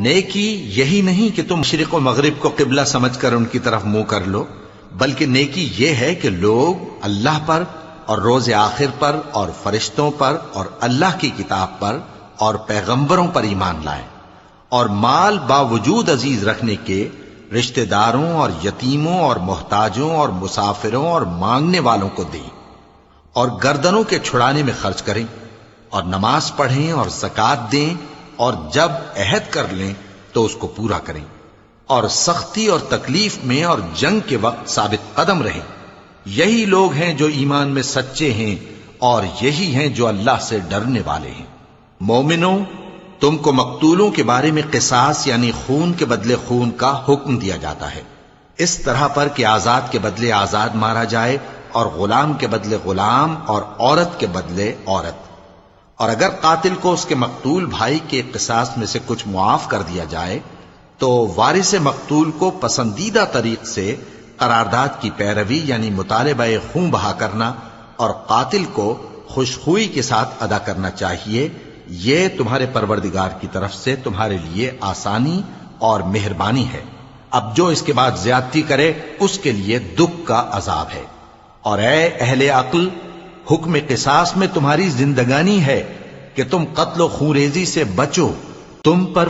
نیکی یہی نہیں کہ تم مشرق و مغرب کو قبلہ سمجھ کر ان کی طرف منہ کر لو، بلکہ نیکی یہ ہے کہ لوگ اللہ پر اور روز آخر پر اور فرشتوں پر اور اللہ کی کتاب پر اور پیغمبروں پر ایمان لائیں، اور مال باوجود عزیز رکھنے کے رشتہ داروں اور یتیموں اور محتاجوں اور مسافروں اور مانگنے والوں کو دیں، اور گردنوں کے چھڑانے میں خرچ کریں، اور نماز پڑھیں اور زکوٰۃ دیں، اور جب عہد کر لیں تو اس کو پورا کریں، اور سختی اور تکلیف میں اور جنگ کے وقت ثابت قدم رہیں۔ یہی لوگ ہیں جو ایمان میں سچے ہیں، اور یہی ہیں جو اللہ سے ڈرنے والے ہیں۔ مومنوں، تم کو مقتولوں کے بارے میں قصاص یعنی خون کے بدلے خون کا حکم دیا جاتا ہے، اس طرح پر کہ آزاد کے بدلے آزاد مارا جائے، اور غلام کے بدلے غلام، اور عورت کے بدلے عورت۔ اور اگر قاتل کو اس کے مقتول بھائی کے قصاص میں سے کچھ معاف کر دیا جائے تو وارث مقتول کو پسندیدہ طریق سے قرارداد کی پیروی یعنی مطالبہ خون بہا کرنا اور قاتل کو خوشخوئی کے ساتھ ادا کرنا چاہیے۔ یہ تمہارے پروردگار کی طرف سے تمہارے لیے آسانی اور مہربانی ہے۔ اب جو اس کے بعد زیادتی کرے اس کے لیے دکھ کا عذاب ہے۔ اور اے اہل عقل، حکم قصاص میں تمہاری زندگانی ہے کہ تم قتل و خونریزی سے بچو، تم پر